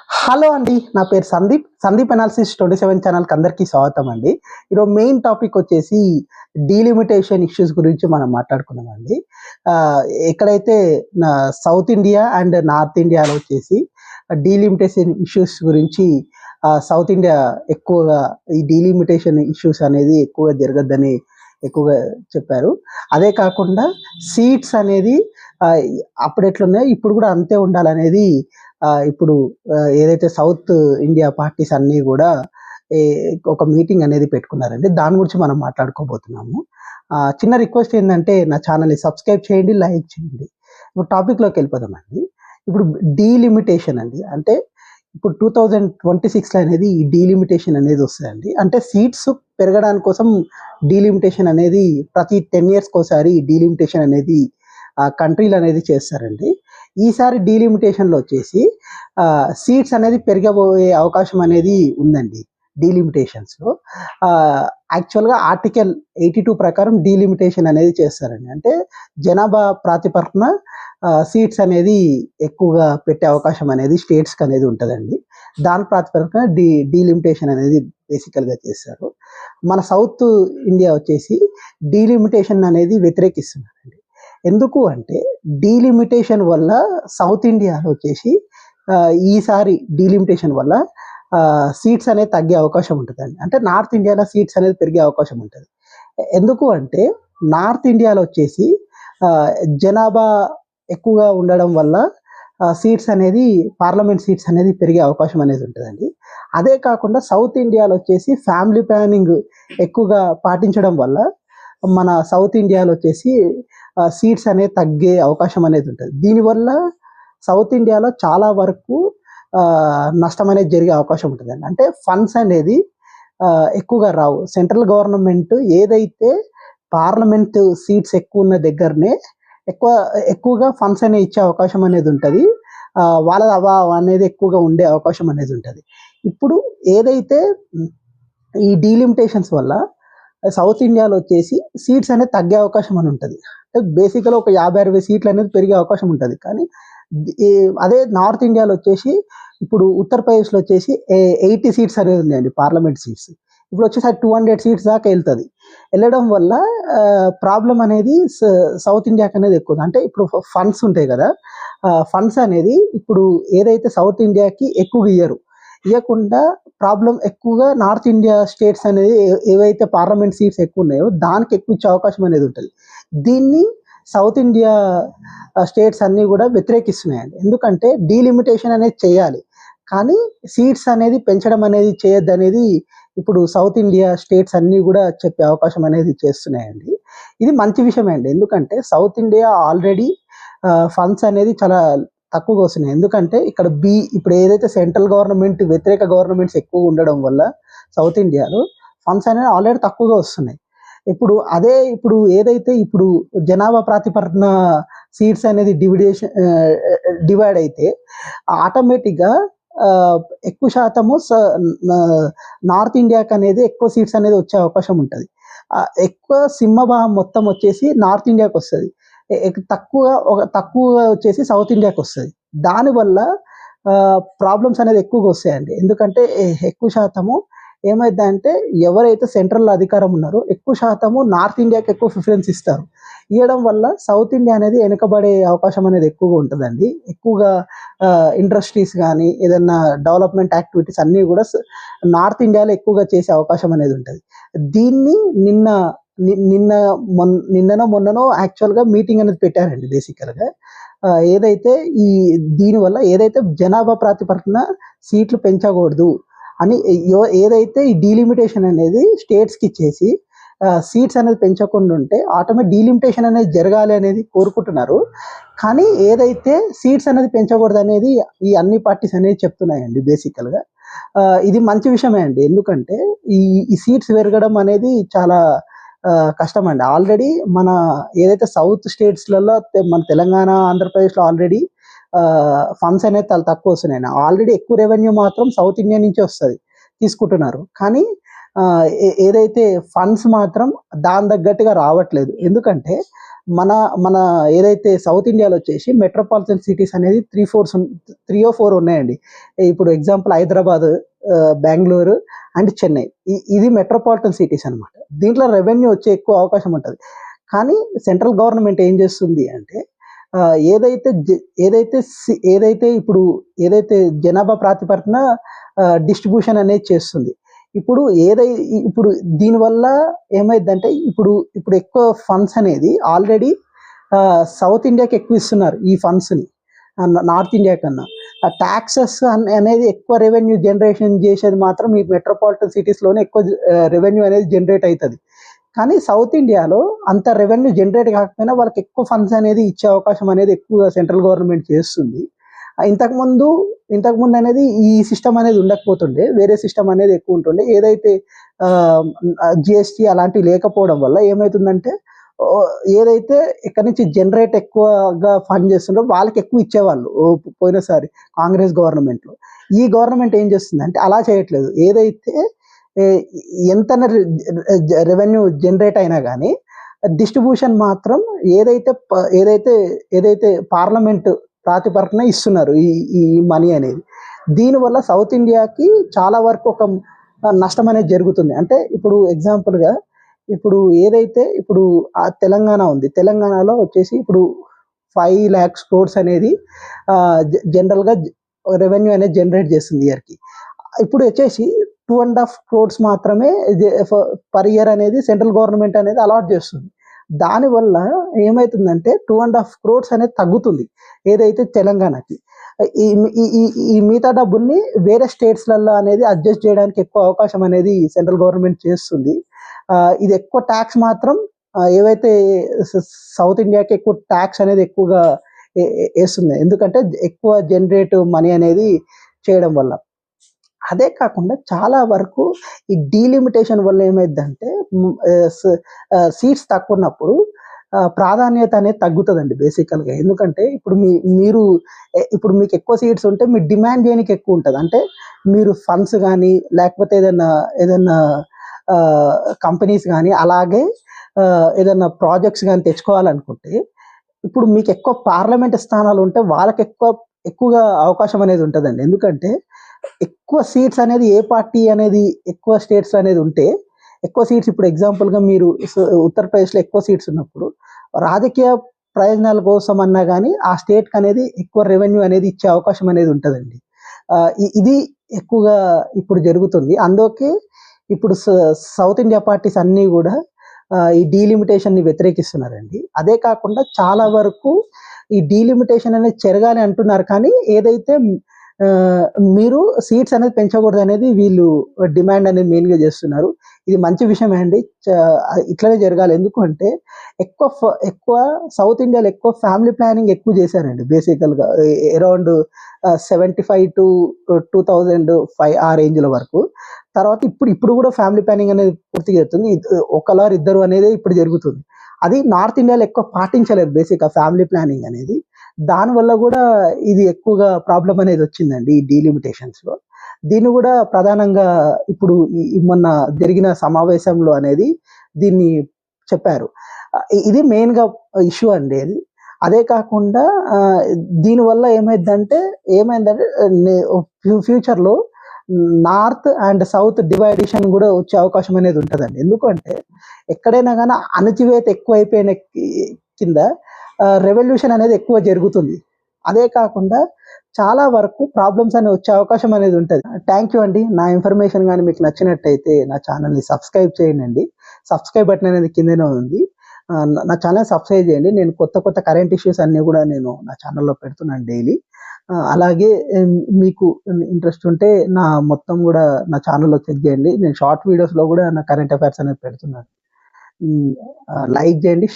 Hello అండి, నా పేరు సందీప్ అనాలిసిస్ 27 ఛానల్కి అందరికీ స్వాగతం అండి. ఈరోజు మెయిన్ టాపిక్ వచ్చేసి డీలిమిటేషన్ ఇష్యూస్ గురించి మనం మాట్లాడుకున్నాం అండి. ఎక్కడైతే సౌత్ ఇండియా అండ్ నార్త్ ఇండియాలో వచ్చేసి డీలిమిటేషన్ ఇష్యూస్ గురించి సౌత్ ఇండియా ఎక్కువగా ఈ డీలిమిటేషన్ ఇష్యూస్ అనేది ఎక్కువగా జరగద్దని ఎక్కువగా చెప్పారు. అదే కాకుండా సీట్స్ అనేది అప్పుడు ఎట్లున్నాయో ఇప్పుడు కూడా అంతే ఉండాలనేది ఇప్పుడు ఏదైతే సౌత్ ఇండియా పార్టీస్ అన్నీ కూడా ఒక మీటింగ్ అనేది పెట్టుకున్నారండి. దాని గురించి మనం మాట్లాడుకోబోతున్నాము. చిన్న రిక్వెస్ట్ ఏంటంటే నా ఛానల్ని సబ్స్క్రైబ్ చేయండి, లైక్ చేయండి. ఇప్పుడు టాపిక్లోకి వెళ్ళిపోదామండి. ఇప్పుడు డీలిమిటేషన్ అండి, అంటే ఇప్పుడు 2026లో అనేది ఈ డీలిమిటేషన్ అనేది వస్తుందండి. అంటే సీట్స్ పెరగడానికి కోసం డీలిమిటేషన్ అనేది ప్రతి 10 yearsకి ఒకసారి డీలిమిటేషన్ అనేది కంట్రీలు అనేది చేస్తారండి. ఈసారి డీలిమిటేషన్లో వచ్చేసి సీట్స్ అనేది పెరగబోయే అవకాశం అనేది ఉందండి డీలిమిటేషన్స్లో. యాక్చువల్గా ఆర్టికల్ 82 ప్రకారం డీలిమిటేషన్ అనేది చేస్తారండి. అంటే జనాభా ప్రాతిపదికన సీట్స్ అనేది ఎక్కువగా పెట్టే అవకాశం అనేది స్టేట్స్కి అనేది ఉంటుందండి. దాని ప్రాతిపదికన డీలిమిటేషన్ అనేది బేసికల్గా చేస్తారు. మన సౌత్ ఇండియా వచ్చేసి డీలిమిటేషన్ అనేది వ్యతిరేకిస్తున్నారండి. ఎందుకు అంటే డీలిమిటేషన్ వల్ల సౌత్ ఇండియాలో వచ్చేసి ఈసారి డీలిమిటేషన్ వల్ల సీట్స్ అనేది తగ్గే అవకాశం ఉంటుందండి. అంటే నార్త్ ఇండియాలో సీట్స్ అనేది పెరిగే అవకాశం ఉంటుంది. ఎందుకు అంటే నార్త్ ఇండియాలో వచ్చేసి జనాభా ఎక్కువగా ఉండడం వల్ల సీట్స్ అనేది పార్లమెంట్ సీట్స్ అనేది పెరిగే అవకాశం అనేది ఉంటుందండి. అదే కాకుండా సౌత్ ఇండియాలో వచ్చేసి ఫ్యామిలీ ప్లానింగ్ ఎక్కువగా పాటించడం వల్ల మన సౌత్ ఇండియాలో వచ్చేసి సీట్స్ అనేది తగ్గే అవకాశం అనేది ఉంటుంది. దీనివల్ల సౌత్ ఇండియాలో చాలా వరకు నష్టం అనేది జరిగే అవకాశం ఉంటుందండి. అంటే ఫండ్స్ అనేది ఎక్కువగా రావు. సెంట్రల్ గవర్నమెంట్ ఏదైతే పార్లమెంట్ సీట్స్ ఎక్కువ ఉన్న దగ్గరనే ఎక్కువగా ఫండ్స్ అనేవి ఇచ్చే అవకాశం అనేది ఉంటుంది. వాళ్ళ అనేది ఎక్కువగా ఉండే అవకాశం అనేది ఉంటుంది. ఇప్పుడు ఏదైతే ఈ డీలిమిటేషన్స్ వల్ల సౌత్ ఇండియాలో వచ్చేసి సీట్స్ అనేది తగ్గే అవకాశం అని ఉంటుంది. బేసిక్గా ఒక 50-60 సీట్లు అనేది పెరిగే అవకాశం ఉంటుంది. కానీ అదే నార్త్ ఇండియాలో వచ్చేసి ఇప్పుడు ఉత్తరప్రదేశ్లో వచ్చేసి 80 సీట్స్ అనేది ఉన్నాయండి పార్లమెంట్ సీట్స్. ఇప్పుడు వచ్చేసి 200 సీట్స్ దాకా వెళ్ళడం వల్ల ప్రాబ్లం అనేది సౌత్ ఇండియాకి అనేది ఎక్కువ. అంటే ఇప్పుడు ఫండ్స్ ఉంటాయి కదా, ఫండ్స్ అనేది ఇప్పుడు ఏదైతే సౌత్ ఇండియాకి ఎక్కువ ఇవ్వకుండా ప్రాబ్లం ఎక్కువగా నార్త్ ఇండియా స్టేట్స్ అనేది ఏవైతే పార్లమెంట్ సీట్స్ ఎక్కువ ఉన్నాయో దానికి ఎక్కువ ఇచ్చే అవకాశం అనేది ఉంటుంది. దీన్ని సౌత్ ఇండియా స్టేట్స్ అన్నీ కూడా వ్యతిరేకిస్తున్నాయండి. ఎందుకంటే డీలిమిటేషన్ అనేది చేయాలి, కానీ సీట్స్ అనేది పెంచడం అనేది చేయొద్దు అనేది ఇప్పుడు సౌత్ ఇండియా స్టేట్స్ అన్నీ కూడా చెప్పే అవకాశం అనేది చేస్తున్నాయండి. ఇది మంచి విషయమే అండి. ఎందుకంటే సౌత్ ఇండియా ఆల్రెడీ ఫండ్స్ అనేది చాలా తక్కువగా వస్తున్నాయి. ఎందుకంటే ఇక్కడ ఇప్పుడు ఏదైతే సెంట్రల్ గవర్నమెంట్ వ్యతిరేక గవర్నమెంట్స్ ఎక్కువ ఉండడం వల్ల సౌత్ ఇండియాలో ఫండ్స్ అనేది ఆల్రెడీ తక్కువగా వస్తున్నాయి. ఇప్పుడు ఏదైతే ఇప్పుడు జనాభా ప్రాతిపదికన సీట్స్ అనేది డివైడ్ అయితే ఆటోమేటిక్గా ఎక్కువ శాతము నార్త్ ఇండియాకి అనేది ఎక్కువ సీట్స్ అనేది వచ్చే అవకాశం ఉంటుంది. ఎక్కువ సింహభాగం మొత్తం వచ్చేసి నార్త్ ఇండియాకి వస్తుంది, తక్కువ వచ్చేసి సౌత్ ఇండియాకి వస్తుంది. దానివల్ల ప్రాబ్లమ్స్ అనేది ఎక్కువగా వస్తాయండి. ఎందుకంటే ఎక్కువ శాతము ఏమైందంటే ఎవరైతే సెంట్రల్ అధికారం ఉన్నారో ఎక్కువ శాతము నార్త్ ఇండియాకి ఎక్కువ ప్రిఫరెన్స్ ఇవ్వడం వల్ల సౌత్ ఇండియా అనేది వెనుకబడే అవకాశం అనేది ఎక్కువగా ఉంటుందండి. ఎక్కువగా ఇండస్ట్రీస్ కానీ ఏదన్నా డెవలప్మెంట్ యాక్టివిటీస్ అన్నీ కూడా నార్త్ ఇండియాలో ఎక్కువగా చేసే అవకాశం అనేది ఉంటుంది. దీన్ని నిన్ననో మొన్ననో యాక్చువల్గా మీటింగ్ అనేది పెట్టారండి. బేసికల్గా ఏదైతే దీనివల్ల ఏదైతే జనాభా ప్రాతిపదికన సీట్లు పెంచకూడదు అని ఏదైతే ఈ డీలిమిటేషన్ అనేది స్టేట్స్కి ఇచ్చేసి సీట్స్ అనేది పెంచకుండా ఉంటే ఆటోమేటిక్ డీలిమిటేషన్ అనేది జరగాలి అనేది కోరుకుంటున్నారు. కానీ ఏదైతే సీట్స్ అనేది పెంచకూడదు అనేది ఈ అన్ని పార్టీస్ అనేది చెప్తున్నాయండి. బేసికల్గా ఇది మంచి విషయమే అండి. ఎందుకంటే ఈ సీట్స్ పెరగడం అనేది చాలా కష్టం అండి. ఆల్రెడీ మన ఏదైతే సౌత్ స్టేట్స్లలో మన తెలంగాణ, ఆంధ్రప్రదేశ్లో ఆల్రెడీ ఫండ్స్ అనేది చాలా తక్కువ వస్తున్నాయి. ఆల్రెడీ ఎక్కువ రెవెన్యూ మాత్రం సౌత్ ఇండియా నుంచి తీసుకుంటున్నారు. కానీ ఏదైతే ఫండ్స్ మాత్రం దాని తగ్గట్టుగా రావట్లేదు. ఎందుకంటే మన మన ఏదైతే సౌత్ ఇండియాలో వచ్చేసి మెట్రోపాలిటన్ సిటీస్ అనేది 3 or 4 ఉన్నాయండి. ఇప్పుడు ఎగ్జాంపుల్ హైదరాబాద్, బెంగుళూరు అండ్ చెన్నై. ఇది మెట్రోపాలిటన్ సిటీస్ అనమాట. దీంట్లో రెవెన్యూ వచ్చే ఎక్కువ అవకాశం ఉంటుంది. కానీ సెంట్రల్ గవర్నమెంట్ ఏం చేస్తుంది అంటే ఏదైతే ఏదైతే జనాభా ప్రాతిపదికన డిస్ట్రిబ్యూషన్ అనేది చేస్తుంది. ఇప్పుడు ఇప్పుడు దీనివల్ల ఏమైందంటే ఇప్పుడు ఎక్కువ ఫండ్స్ అనేది ఆల్రెడీ సౌత్ ఇండియాకి ఎక్కువ ఇస్తున్నారు ఈ ఫండ్స్ని నార్త్ ఇండియా కన్నా. ట్యాక్సెస్ అనేది ఎక్కువ రెవెన్యూ జనరేషన్ చేసేది మాత్రం ఈ మెట్రోపాలిటన్ సిటీస్లోనే ఎక్కువ రెవెన్యూ అనేది జనరేట్ అవుతుంది. కానీ సౌత్ ఇండియాలో అంత రెవెన్యూ జనరేట్ కాకపోయినా వాళ్ళకి ఎక్కువ ఫండ్స్ అనేది ఇచ్చే అవకాశం అనేది ఎక్కువ సెంట్రల్ గవర్నమెంట్ చేస్తుంది. ఇంతకుముందు అనేది ఈ సిస్టమ్ అనేది ఉండకపోతుండే, వేరే సిస్టమ్ అనేది ఎక్కువ ఉంటుండే. ఏదైతే జిఎస్టీ అలాంటివి లేకపోవడం వల్ల ఏమవుతుందంటే ఏదైతే ఇక్కడ నుంచి జనరేట్ ఎక్కువగా ఫండ్ చేస్తుండో వాళ్ళకి ఎక్కువ ఇచ్చేవాళ్ళు పోయినసారి కాంగ్రెస్ గవర్నమెంట్లో. ఈ గవర్నమెంట్ ఏం చేస్తుందంటే అలా చేయట్లేదు. ఏదైతే ఎంత రెవెన్యూ జనరేట్ అయినా కానీ డిస్ట్రిబ్యూషన్ మాత్రం ఏదైతే పార్లమెంట్ ప్రాతిపదికన ఇస్తున్నారు ఈ మనీ అనేది. దీనివల్ల సౌత్ ఇండియాకి చాలా వరకు ఒక నష్టం అనేది జరుగుతుంది. అంటే ఇప్పుడు ఎగ్జాంపుల్గా ఇప్పుడు ఆ తెలంగాణ ఉంది. తెలంగాణలో వచ్చేసి ఇప్పుడు 5 lakhs crores అనేది జనరల్గా రెవెన్యూ అనేది జనరేట్ చేస్తుంది ఇయర్కి. ఇప్పుడు వచ్చేసి 2.5 crores మాత్రమే పర్ ఇయర్ అనేది సెంట్రల్ గవర్నమెంట్ అనేది అలాట్ చేస్తుంది. దానివల్ల ఏమవుతుందంటే 2.5 crores అనేది తగ్గుతుంది ఏదైతే తెలంగాణకి. ఈ మిగతా డబ్బుల్ని వేరే స్టేట్స్లలో అనేది అడ్జస్ట్ చేయడానికి ఎక్కువ అవకాశం అనేది సెంట్రల్ గవర్నమెంట్ చేస్తుంది. ఇది ఎక్కువ ట్యాక్స్ మాత్రం ఏవైతే సౌత్ ఇండియాకి ఎక్కువ ట్యాక్స్ అనేది ఎక్కువగా వేస్తుంది, ఎందుకంటే ఎక్కువ జనరేట్ మనీ అనేది చేయడం వల్ల. అదే కాకుండా చాలా వరకు ఈ డీలిమిటేషన్ వల్ల ఏమైందంటే సీట్స్ తక్కువ ఉన్నప్పుడు ప్రాధాన్యత అనేది తగ్గుతుందండి బేసికల్గా. ఎందుకంటే ఇప్పుడు మీకు ఎక్కువ సీట్స్ ఉంటే మీ డిమాండ్ చేయడానికి ఎక్కువ ఉంటుంది. అంటే మీరు ఫండ్స్ కానీ లేకపోతే ఏదైనా కంపెనీస్ కానీ అలాగే ఏదైనా ప్రాజెక్ట్స్ కానీ తెచ్చుకోవాలనుకుంటే ఇప్పుడు మీకు ఎక్కువ పార్లమెంట్ స్థానాలు ఉంటే వాళ్ళకి ఎక్కువగా అవకాశం అనేది ఉంటుందండి. ఎందుకంటే ఎక్కువ సీట్స్ అనేది ఏ పార్టీ అనేది ఎక్కువ స్టేట్స్ అనేది ఉంటే ఎక్కువ సీట్స్, ఇప్పుడు ఎగ్జాంపుల్గా మీరు ఉత్తరప్రదేశ్లో ఎక్కువ సీట్స్ ఉన్నప్పుడు రాజకీయ ప్రయోజనాల కోసం అన్నా కానీ ఆ స్టేట్కి అనేది ఎక్కువ రెవెన్యూ అనేది ఇచ్చే అవకాశం అనేది ఉంటుందండి. ఇది ఎక్కువగా ఇప్పుడు జరుగుతుంది. అందుకే ఇప్పుడు సౌత్ ఇండియా పార్టీస్ అన్నీ కూడా ఈ డీలిమిటేషన్ని వ్యతిరేకిస్తున్నారండి. అదే కాకుండా చాలా వరకు ఈ డీలిమిటేషన్ అనేది జరగాలి అంటున్నారు. కానీ ఏదైతే మీరు సీట్స్ అనేది పెంచకూడదు అనేది వీళ్ళు డిమాండ్ అనేది మెయిన్గా చేస్తున్నారు. ఇది మంచి విషయమే అండి, ఇట్లనే జరగాలి. ఎందుకంటే ఎక్కువ సౌత్ ఇండియాలో ఎక్కువ ఫ్యామిలీ ప్లానింగ్ ఎక్కువ చేశారండి. బేసికల్గా అరౌండ్ 75 to 2005 ఆ రేంజ్ల వరకు. తర్వాత ఇప్పుడు కూడా ఫ్యామిలీ ప్లానింగ్ అనేది పూర్తిగా జరుగుతుంది. ఒకలారు ఇద్దరు అనేది ఇప్పుడు జరుగుతుంది. అది నార్త్ ఇండియాలో ఎక్కువ పాటించలేదు బేసిక్గా ఫ్యామిలీ ప్లానింగ్ అనేది. దానివల్ల కూడా ఇది ఎక్కువగా ప్రాబ్లం అనేది వచ్చిందండి ఈ డీలిమిటేషన్స్లో. దీన్ని కూడా ప్రధానంగా ఇప్పుడు మొన్న జరిగిన సమావేశంలో అనేది దీన్ని చెప్పారు. ఇది మెయిన్గా ఇష్యూ అండి. అదే కాకుండా దీనివల్ల ఏమైందంటే ఫ్యూచర్లో నార్త్ అండ్ సౌత్ డివైడేషన్ కూడా వచ్చే అవకాశం అనేది ఉంటుందండి. ఎందుకంటే ఎక్కడైనా కానీ అణచివేత ఎక్కువైపోయిన కింద రెవల్యూషన్ అనేది ఎక్కువ జరుగుతుంది. అదే కాకుండా చాలా వరకు ప్రాబ్లమ్స్ అనేవి వచ్చే అవకాశం అనేది ఉంటుంది. థ్యాంక్ యూ అండి. నా ఇన్ఫర్మేషన్ కానీ మీకు నచ్చినట్టయితే నా ఛానల్ని సబ్స్క్రైబ్ చేయండి. సబ్స్క్రైబ్ బటన్ అనేది కిందనే ఉంది. నా ఛానల్ సబ్స్క్రైబ్ చేయండి. నేను కొత్త కరెంట్ ఇష్యూస్ అన్నీ కూడా నేను నా ఛానల్లో పెడుతున్నాను డైలీ. అలాగే మీకు ఇంట్రెస్ట్ ఉంటే నా మొత్తం కూడా నా ఛానల్లో చెక్ చేయండి. నేను షార్ట్ వీడియోస్లో కూడా నా కరెంట్ అఫైర్స్ అనేది పెడుతున్నాను. లైక్ చేయండి.